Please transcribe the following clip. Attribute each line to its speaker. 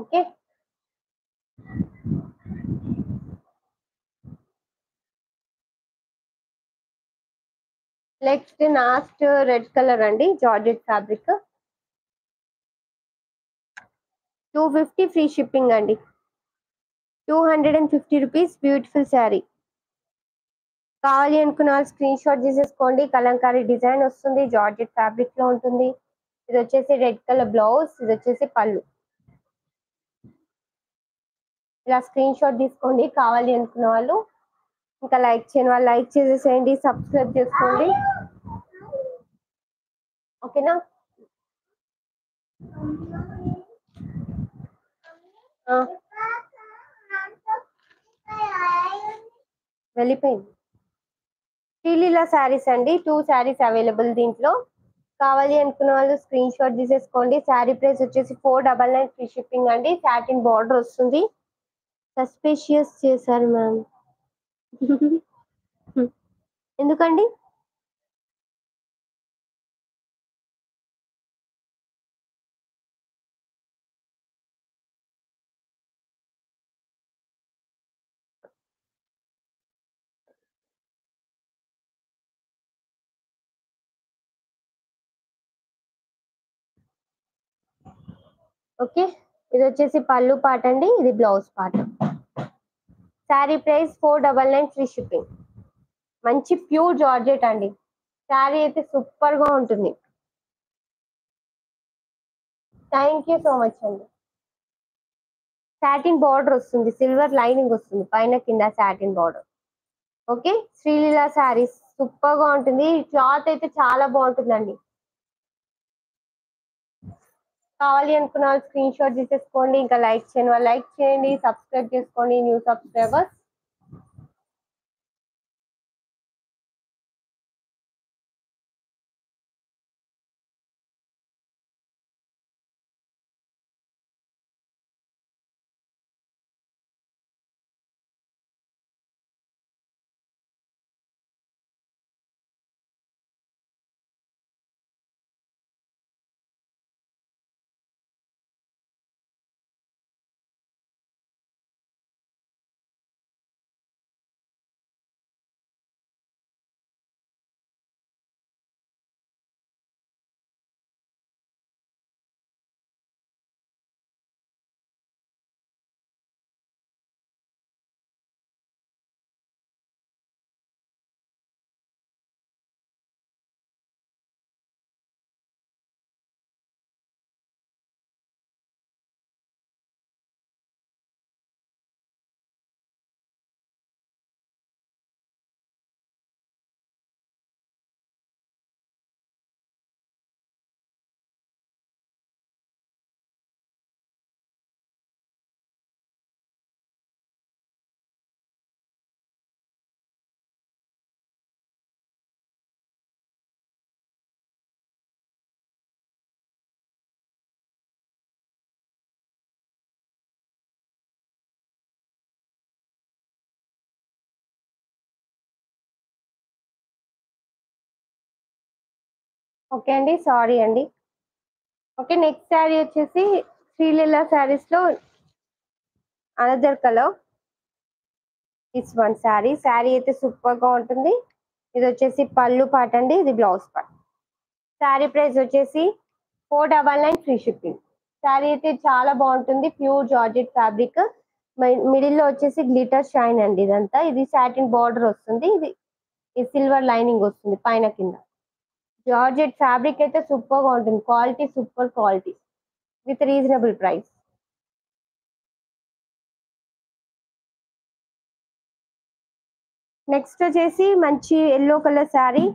Speaker 1: Okay. Last red colour అండి, georgette fabric. 250 free shipping అండి. 250 rupees beautiful sari. కావాలి అనుకున్న వాళ్ళు స్క్రీన్ షాట్ తీసేసుకోండి. కలంకారీ డిజైన్ వస్తుంది, జార్జెట్ ఫ్యాబ్రిక్ లో ఉంటుంది. ఇది వచ్చేసి రెడ్ కలర్ బ్లౌజ్, ఇది వచ్చేసి పళ్ళు. ఇలా స్క్రీన్ షాట్ తీసుకోండి కావాలి అనుకున్న వాళ్ళు. ఇంకా లైక్ చేయని వాళ్ళు లైక్ చేసేసేయండి, సబ్స్క్రైబ్ చేసుకోండి. ఓకేనా? వెళ్ళిపోయింది. శ్రీలీల శారీస్ అండి, 2 శారీస్ అవైలబుల్ దీంట్లో. కావాలి అనుకున్న వాళ్ళు స్క్రీన్ షాట్ తీసేసుకోండి. శారీ ప్రైస్ వచ్చేసి 499 ఫ్రీ షిప్పింగ్ అండి. సాటిన్ బార్డర్ వస్తుంది. సస్పిషియస్ చేశారు మ్యామ్. ఎందుకండి? ఓకే, ఇది వచ్చేసి పళ్ళు పాట అండి, ఇది బ్లౌజ్ పాట. Sari price 499 free shipping. మంచి ప్యూర్ జార్జెట్ అండి. శారీ అయితే సూపర్ గా ఉంటుంది. థ్యాంక్ యూ సో మచ్ అండి. సాటిన్ బార్డర్ వస్తుంది, సిల్వర్ లైనింగ్ వస్తుంది పైన కింద satin border. Okay, Sreeleela saris super గా ఉంటుంది. క్లాత్ అయితే చాలా బాగుంటుందండి. కావాలి అనుకున్న వాళ్ళు స్క్రీన్ షాట్ తీసేసుకోండి. ఇంకా లైక్ చేయని వాళ్ళు లైక్ చేయండి, సబ్స్క్రైబ్ చేసుకోండి న్యూ సబ్స్క్రైబర్స్. ఓకే అండి, సారీ అండి. ఓకే, నెక్స్ట్ శారీ వచ్చేసి శ్రీలీల శారీస్ లో another colour. This one sari. Sari అయితే సూపర్ గా ఉంటుంది. ఇది వచ్చేసి పళ్ళు పాట అండి, ఇది బ్లౌజ్ పాట. శారీ ప్రైస్ వచ్చేసి 499 ఫ్రీ షిప్పింగ్. శారీ అయితే చాలా బాగుంటుంది, ప్యూర్ జార్జెట్ ఫ్యాబ్రిక్. మిడిల్ లో వచ్చేసి గ్లిటర్ షైన్ అండి ఇదంతా. ఇది సాటిన్ బార్డర్ వస్తుంది, ఇది సిల్వర్ లైనింగ్ వస్తుంది పైన కింద. జార్జెట్ ఫ్యాబ్రిక్ అయితే సూపర్ గా ఉంటుంది, quality super quality with reasonable price. Next వచ్చేసి మంచి ఎల్లో కలర్ శారీ.